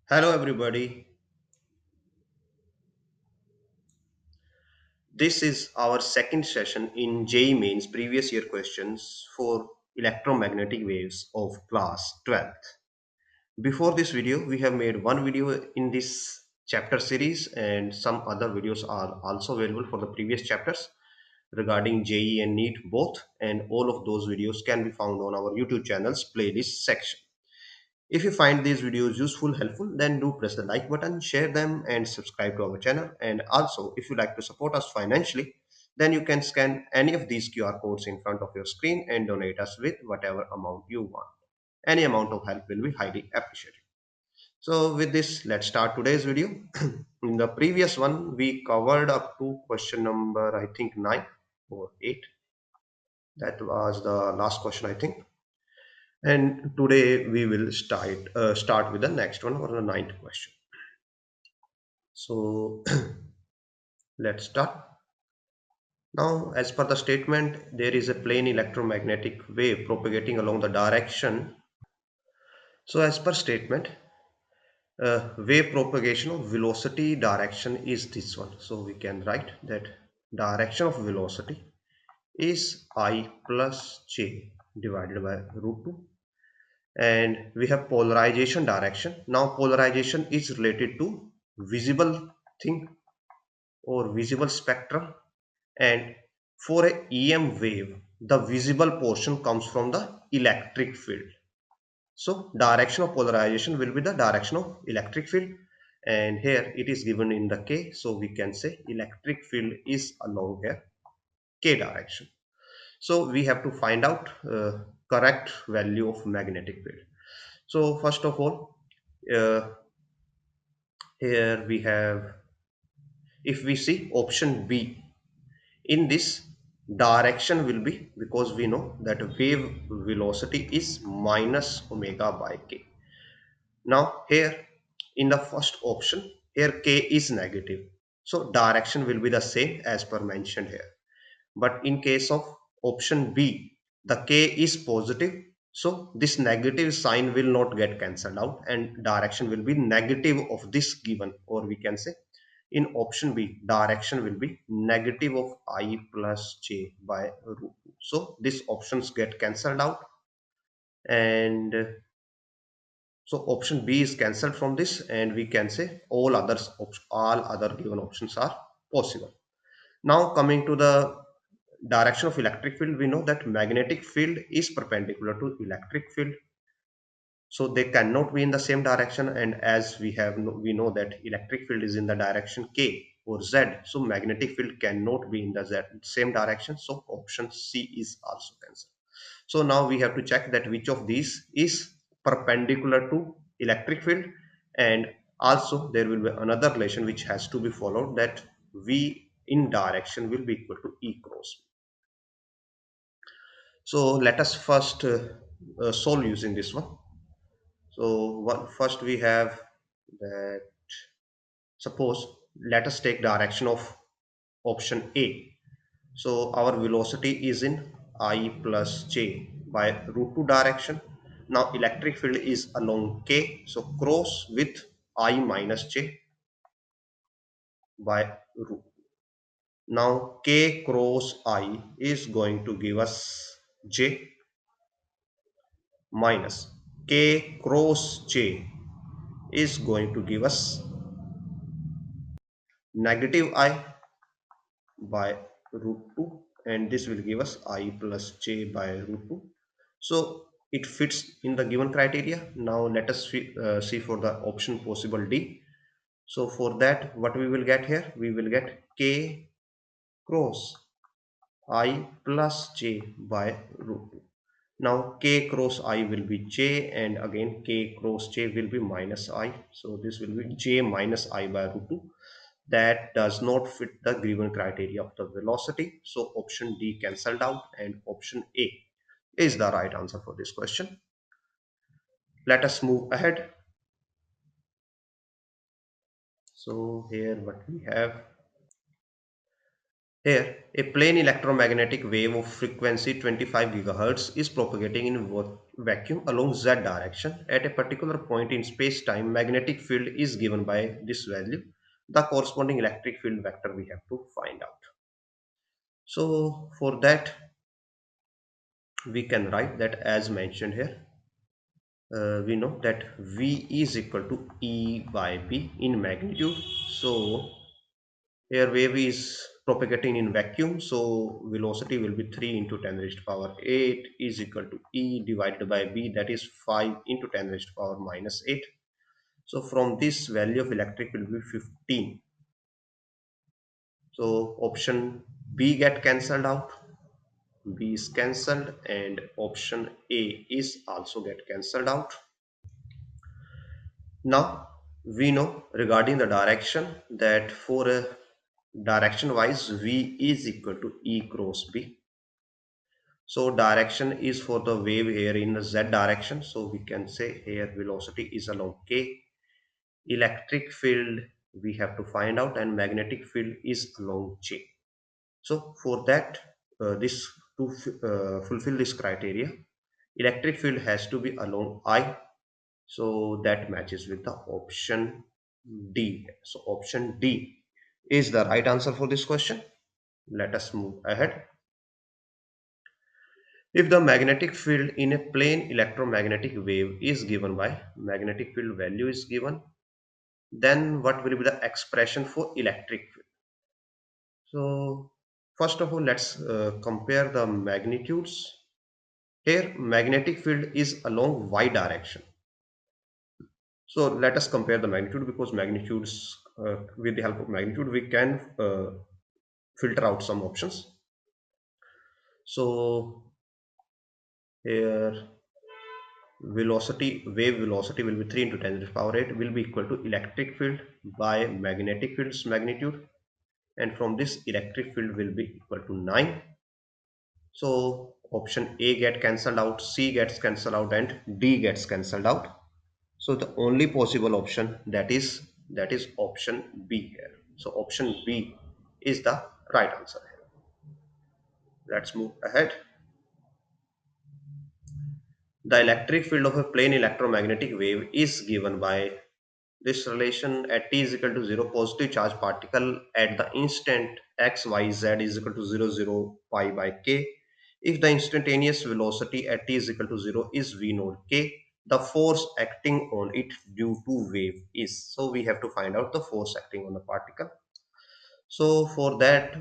Hello everybody. This is our second session in JEE previous year questions for electromagnetic waves of class 12th. Before this video, we have made one video in this chapter series and some other videos are also available for the previous chapters regarding JEE and NEET both, and all of those videos can be found on our YouTube channel's playlist section. If you find these videos useful, helpful, then do press the like button, share them and subscribe to our channel. And also, if you like to support us financially, then you can scan any of these QR codes in front of your screen and donate us with whatever amount you want. Any amount of help will be highly appreciated. So with this, let's start today's video. In the previous one, we covered up to question number, I think 9 or 8. That was the last question, I think. And today we will start with the next one, or the ninth question. So let's start. Now, as per the statement, there is a plane electromagnetic wave propagating along the direction. So as per statement, wave propagation of velocity direction is this one. So we can write that direction of velocity is I plus j divided by root 2, and we have polarization direction. Now polarization is related to visible thing or visible spectrum, and for a EM wave the visible portion comes from the electric field. So direction of polarization will be the direction of electric field, and here it is given in the k, so we can say electric field is along here k direction. So we have to find out correct value of magnetic field. So first of all, uh, here we have, if we see option B, in this direction will be, because we know that wave velocity is minus omega by k. Now here in the first option, here k is negative, so direction will be the same as per mentioned here. But in case of option B, the k is positive, so this negative sign will not get cancelled out and direction will be negative of this given, or we can say in option B, direction will be negative of I plus j by root 2. So these options get cancelled out, and so option B is cancelled from this, and we can say all other given options are possible. Now coming to the direction of electric field, we know that magnetic field is perpendicular to electric field, so they cannot be in the same direction. And as we know that electric field is in the direction k or z, so magnetic field cannot be in the same direction, so option C is also cancelled. So now we have to check that which of these is perpendicular to electric field, and also there will be another relation which has to be followed, that v in direction will be equal to E cross. So let us first solve using this one. So first we have that, suppose, let us take direction of option A. So our velocity is in I plus j by root 2 direction. Now electric field is along k, so cross with I minus j by root. Now k cross I is going to give us j, minus k cross j is going to give us negative I by root 2, and this will give us I plus j by root 2. So it fits in the given criteria. Now let us see for the option possible D. So for that, what we will get here, we will get k cross I plus j by root 2. Now k cross I will be j, and again k cross j will be minus I, so this will be j minus I by root 2. That does not fit the given criteria of the velocity, so option D cancelled out, and option A is the right answer for this question. Let us move ahead. So here what we have, Here, a plain electromagnetic wave of frequency 25 GHz is propagating in vacuum along z direction. At a particular point in space-time, magnetic field is given by this value. The corresponding electric field vector we have to find out. So for that, we can write that as mentioned here. We know that V is equal to E by B in magnitude. So here wave is propagating in vacuum, so velocity will be 3 into 10 raised to power 8 is equal to E divided by B, that is 5 into 10 raised to power minus 8. So from this value of electric will be 15. So option B get cancelled out, B is cancelled, and option A is also get cancelled out. Now we know regarding the direction that for a direction wise V is equal to E cross B. So direction is for the wave here in the z direction. So we can say here velocity is along k. Electric field we have to find out, and magnetic field is along j. So for that, this to fulfill this criteria, electric field has to be along I. So that matches with the option D. So option D is the right answer for this question. Let us move ahead. If the magnetic field in a plane electromagnetic wave is given by magnetic field value is given, then what will be the expression for electric field? So first of all, let's compare the magnitudes. Here magnetic field is along y direction. So let us compare the magnitude, because magnitudes with the help of magnitude we can filter out some options. So here wave velocity will be 3 into 10 to the power 8 will be equal to electric field by magnetic field's magnitude, and from this electric field will be equal to 9. So option A get cancelled out, C gets cancelled out, and D gets cancelled out. So the only possible option that is option B here. So option B is the right answer here. Let's move ahead. The electric field of a plane electromagnetic wave is given by this relation: at t is equal to 0, positive charge particle at the instant x, y, z is equal to 0, 0, pi by k. If the instantaneous velocity at t is equal to 0 is v naught k, the force acting on it due to wave is. So we have to find out the force acting on the particle. So for that,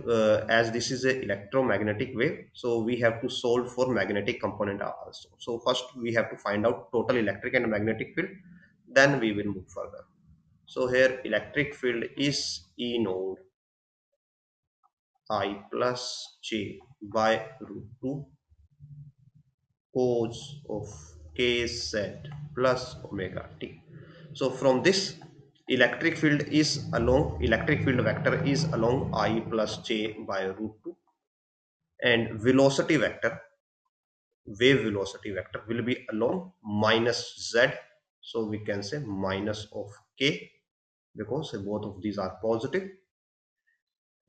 as this is a electromagnetic wave, so we have to solve for magnetic component also. So first we have to find out total electric and magnetic field, then we will move further. So here electric field is E node I plus J by root 2 cos of kz plus omega t. So from this electric field vector is along I plus J by root 2, and wave velocity vector will be along minus z. So we can say minus of k, because both of these are positive.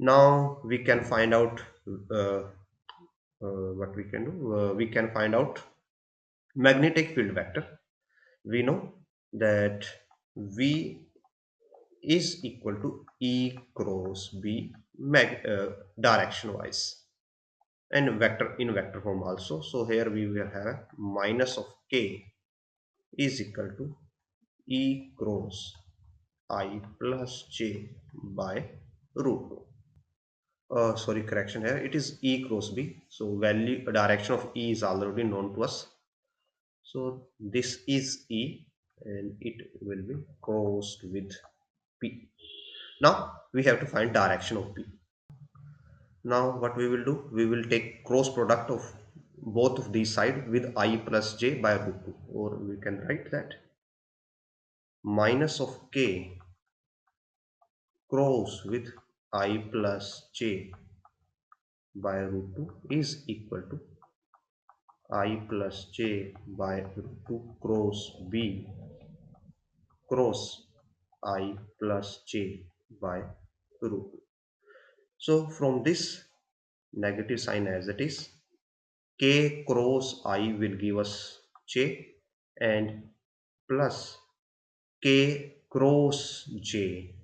Now we can find out uh, what we can do. We can find out magnetic field vector. We know that V is equal to E cross B direction wise, and vector in vector form also. So here we will have minus of K is equal to E cross I plus J by root 2. Sorry, correction here, it is E cross B. So value direction of E is already known to us. So this is E, and it will be crossed with P. Now we have to find direction of P. Now what we will do, we will take cross product of both of these side with I plus J by root 2, or we can write that minus of K cross with I plus J by root 2 is equal to I plus J by root 2 cross B cross I plus J by root 2. So from this negative sign as it is, k cross I will give us j, and plus k cross j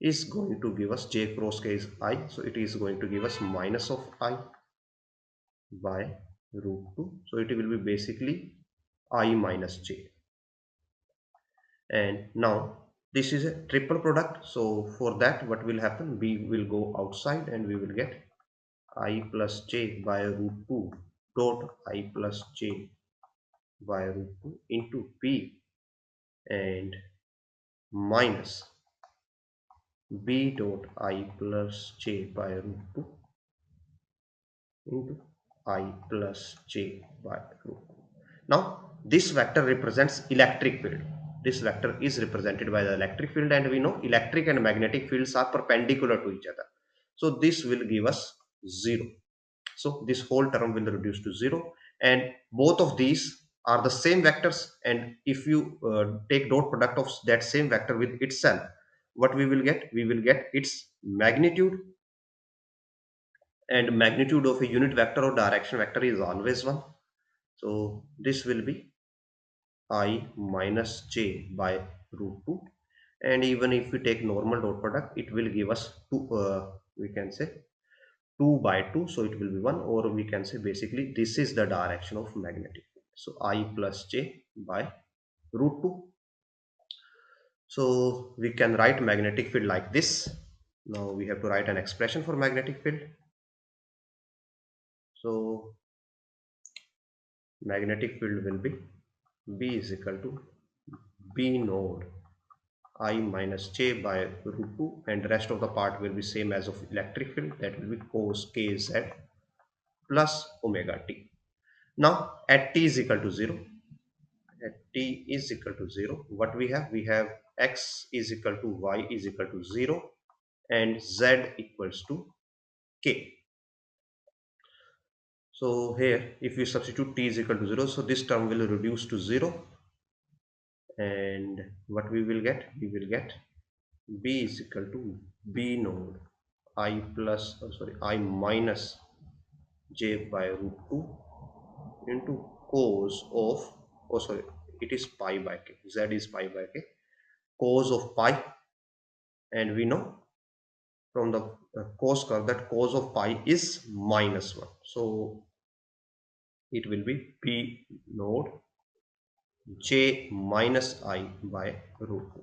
is going to give us, j cross k is I, so it is going to give us minus of I by root 2. So it will be basically I minus j. And now this is a triple product, so for that what will happen, we will go outside and we will get I plus j by root 2 dot I plus j by root 2 into p, and minus b dot I plus j by root 2 into I plus j by root 2. Now this vector represents electric field. This vector is represented by the electric field, and we know electric and magnetic fields are perpendicular to each other. So this will give us 0. So this whole term will reduce to 0, and both of these are the same vectors, and if you take dot product of that same vector with itself, what we will get? We will get its magnitude, and magnitude of a unit vector or direction vector is always 1. So this will be I minus j by root 2, and even if we take normal dot product, it will give us 2, we can say 2 by 2, so it will be 1, or we can say basically this is the direction of magnetic field. So I plus j by root 2. So we can write magnetic field like this. Now we have to write an expression for magnetic field. So magnetic field will be B is equal to B node I minus j by root 2, and the rest of the part will be same as of electric field, that will be cos kz plus omega t. Now at t is equal to 0, at t is equal to 0, what we have? We have x is equal to y is equal to 0 and z equals to k. So here if we substitute t is equal to 0, so this term will reduce to 0, and what we will get? We will get b is equal to b node I plus, I minus j by root 2 into cos of, it is pi by k, z is pi by k, cos of pi, and we know from the cos curve that cos of pi is minus 1. So it will be p node j minus I by root 2.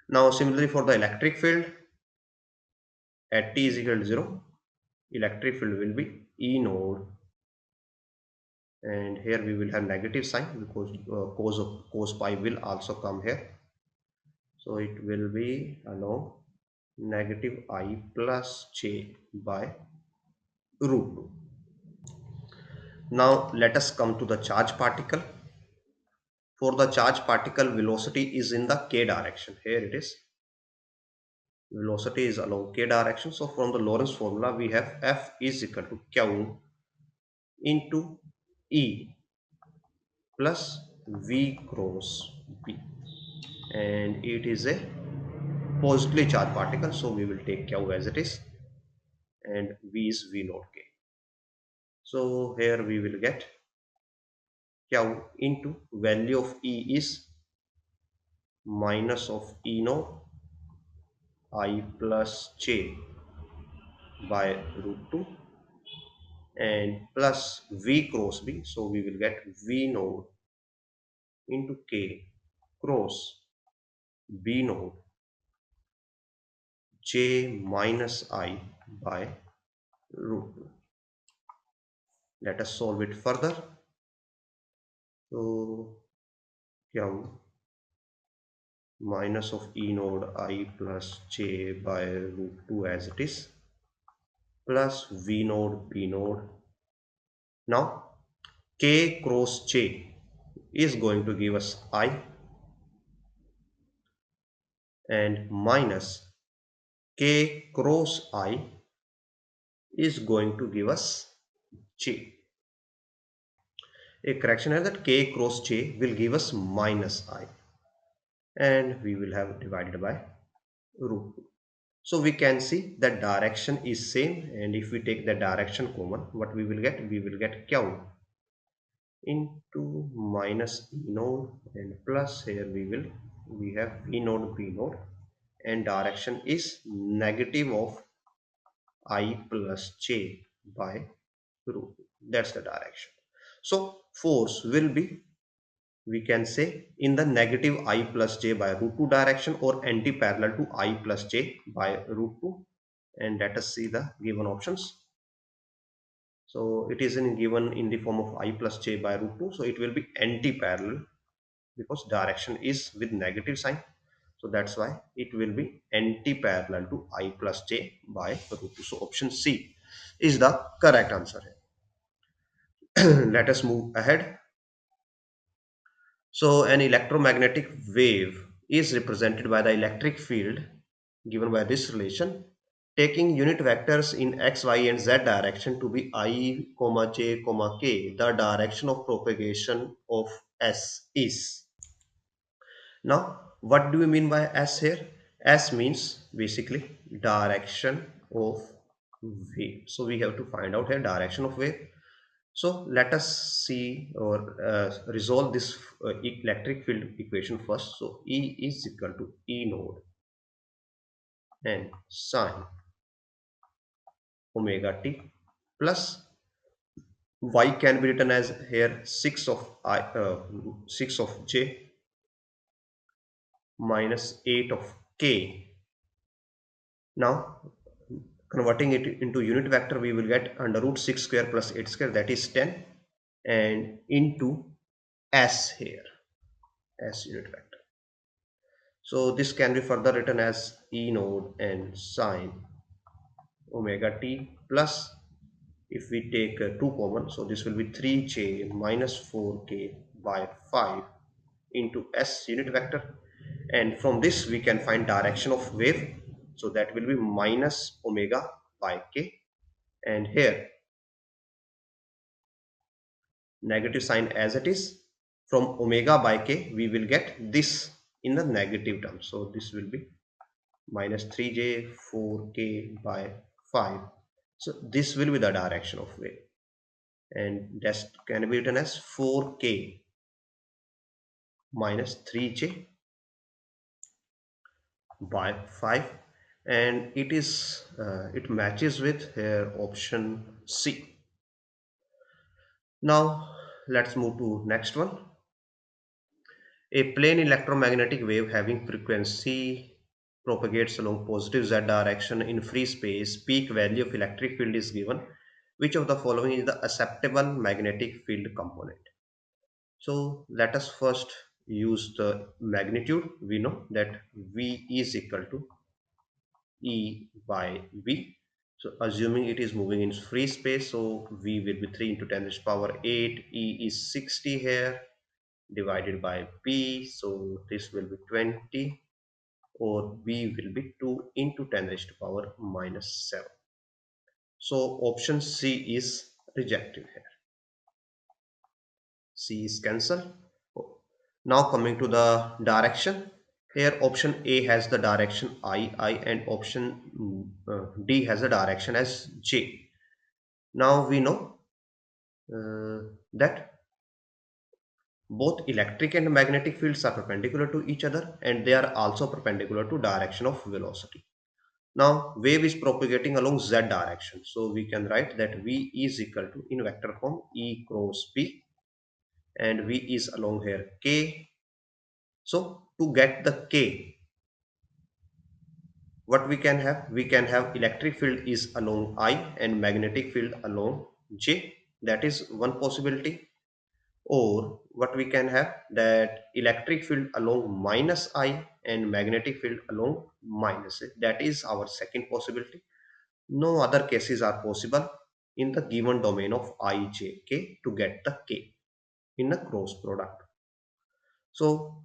Now similarly for the electric field, at t is equal to 0, electric field will be E node, and here we will have negative sign because cos pi will also come here. So it will be along negative I plus j by root 2. Now let us come to the charge particle. For the charge particle, velocity is in the k direction. Here it is. Velocity is along k direction. So from the Lorentz formula, we have F is equal to Q into E plus V cross B, and it is a positively charged particle, so we will take Q as it is, and V is V naught K. So here we will get Q into value of E is minus of E naught I plus J by root 2, and plus V cross B, so we will get V naught into K cross B naught J minus I by root 2. Let us solve it further. So Q minus of E node I plus J by root 2 as it is, plus V node B node. Now K cross J is going to give us I, and minus K cross I is going to give us J. A correction is that K cross J will give us minus I, and we will have divided by root 2. So we can see that direction is same, and if we take the direction common, what we will get? We will get Q into minus E node, and plus here we have V node B node, and direction is negative of I plus J by root. That's the direction. So force will be, we can say, in the negative I plus J by root 2 direction, or anti-parallel to I plus J by root 2. And let us see the given options. So it is given in the form of I plus J by root 2. So it will be anti-parallel because direction is with negative sign. So that's why it will be anti-parallel to I plus J by root 2. So option C is the correct answer here. Let us move ahead. So an electromagnetic wave is represented by the electric field given by this relation, taking unit vectors in x, y and z direction to be I, j, k. The direction of propagation of S is. Now, what do we mean by S here? S means basically direction of wave. So we have to find out here direction of wave. So let us see or resolve this electric field equation first. So E is equal to E node and sine omega t plus y can be written as here 6 of I 6 of j minus 8 of k. Now converting it into unit vector, we will get under root 6 square plus 8 square, that is 10, and into s here, s unit vector. So this can be further written as E node and sine omega t plus, if we take 2 common, so this will be 3j minus 4k by 5 into s unit vector, and from this we can find direction of wave, so that will be minus omega by k, and here negative sign as it is. From omega by k we will get this in the negative term, so this will be minus 3j 4k by 5. So this will be the direction of wave, and that can be written as 4k minus 3j by 5, and it matches with here option C. Now let's move to next one. A plane electromagnetic wave having frequency propagates along positive z direction in free space. Peak value of electric field is given. Which of the following is the acceptable magnetic field component? So let us first use the magnitude. We know that V is equal to E by V. So assuming it is moving in free space, so V will be 3 into 10 raised to power 8. E is 60 here, divided by B. So this will be 20, or B will be 2 into 10 raised to power minus 7. So option C is rejected here. C is cancelled. Now coming to the direction. Here option A has the direction I, and option D has the direction as J. Now we know that both electric and magnetic fields are perpendicular to each other, and they are also perpendicular to direction of velocity. Now wave is propagating along z direction, so we can write that V is equal to, in vector form, E cross B, and V is along here K. So to get the K, what we can have? We can have electric field is along I and magnetic field along J. That is one possibility. Or what we can have, that electric field along minus I and magnetic field along minus A. That is our second possibility. No other cases are possible in the given domain of I, J, K to get the K in a cross product. So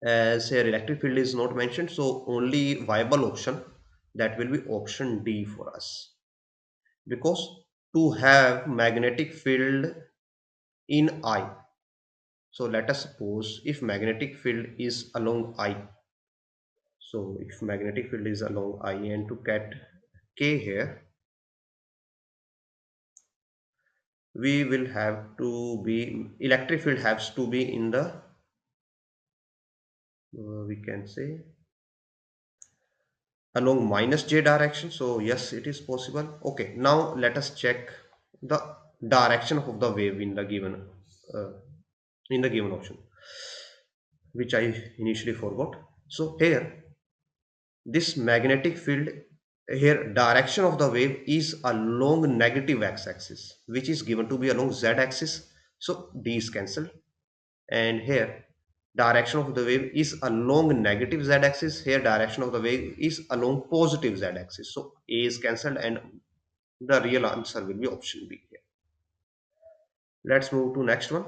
as here electric field is not mentioned, so only viable option, that will be option D for us, because to have magnetic field in I, so let us suppose if magnetic field is along I, So if magnetic field is along I and to get K here, we will have to be, electric field has to be in the, we can say along minus J direction. So yes, it is possible. Okay, now let us check the direction of the wave uh, in the given option, which I initially forgot. So here, this magnetic field here, direction of the wave is along negative x-axis, which is given to be along z-axis. So D is cancelled, and here direction of the wave is along negative z-axis. Here direction of the wave is along positive z-axis. So A is cancelled, and the real answer will be option B here. Let's move to next one.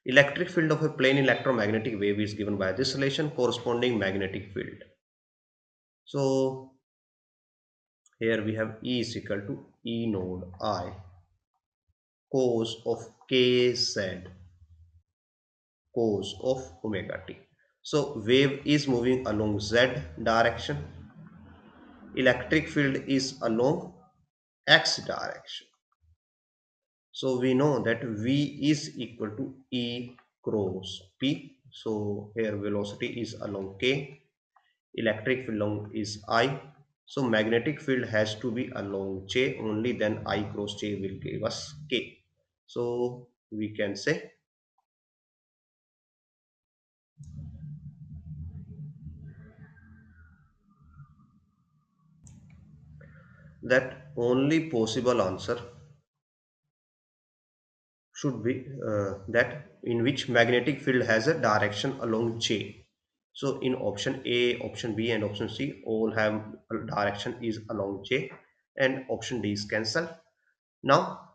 Electric field of a plane electromagnetic wave is given by this relation, corresponding magnetic field. So here we have E is equal to E node I cos of kz cos of omega t. So wave is moving along z direction, electric field is along x direction. So we know that V is equal to E cross P. So here velocity is along K, electric field along is I. So magnetic field has to be along J, only then I cross J will give us K. So we can say that only possible answer should be that in which magnetic field has a direction along J. So in option A, option B and option C all have a direction is along J, and option D is cancelled. Now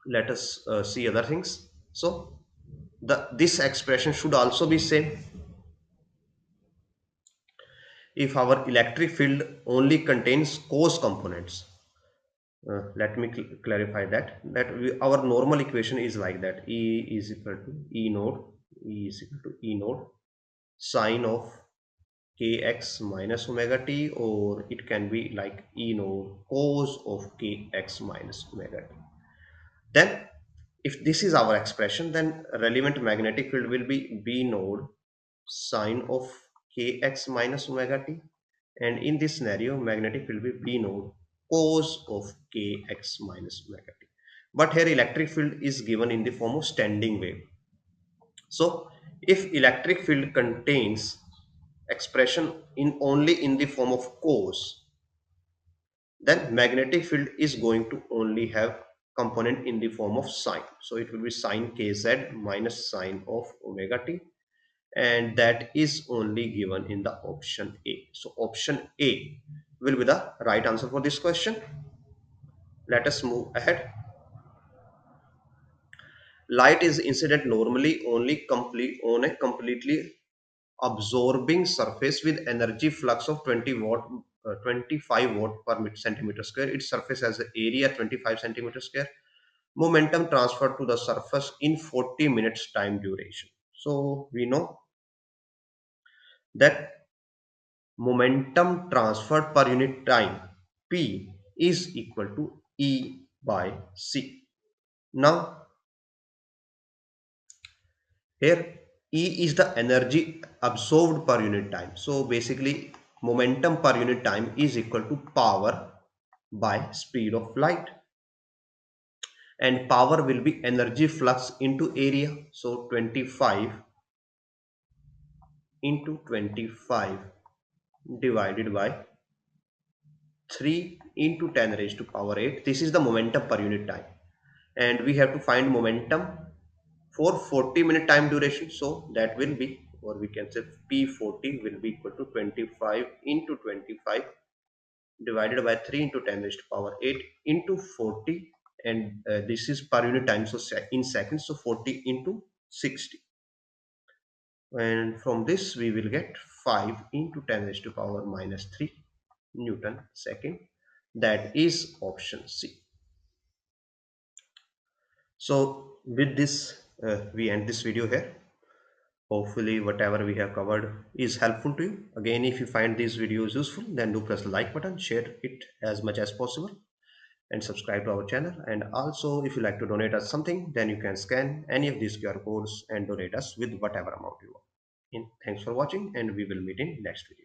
let us see other things. So this expression should also be same if our electric field only contains cos components. Let me clarify our normal equation is like that: E is equal to E is equal to E node sine of kx minus omega t, or it can be like E node cos of kx minus omega t. Then if this is our expression, then relevant magnetic field will be B node sine of kx minus omega t, and in this scenario magnetic field will be B node cos of kx minus omega t. But here electric field is given in the form of standing wave. So if electric field contains expression in only in the form of cos, then magnetic field is going to only have component in the form of sine. So it will be sine kz minus sine of omega t, and that is only given in the option A. So option A will be the right answer for this question. Let us move ahead. Light is incident normally only complete on a completely absorbing surface with energy flux of 25 watt per centimeter square. Its surface has an area 25 centimeter square. Momentum transferred to the surface in 40 minutes time duration. So we know that momentum transferred per unit time P is equal to E by C. Now here E is the energy absorbed per unit time. So basically momentum per unit time is equal to power by speed of light, and power will be energy flux into area. So 25 into 25 divided by 3 into 10 raised to power 8. This is the momentum per unit time, and we have to find momentum for 40-minute time duration. So that will be, or we can say P40 will be equal to 25 into 25 divided by 3 into 10 raised to power 8 into 40, and this is per unit time, so in seconds, so 40 into 60, and from this we will get 5 into 10 raised to power minus 3 Newton second. That is option C. So with this we end this video here. Hopefully whatever we have covered is helpful to you. Again, if you find these videos useful, then do press the like button, share it as much as possible, and subscribe to our channel. And also, if you like to donate us something, then you can scan any of these QR codes and donate us with whatever amount you want. Thanks for watching, and we will meet in next video.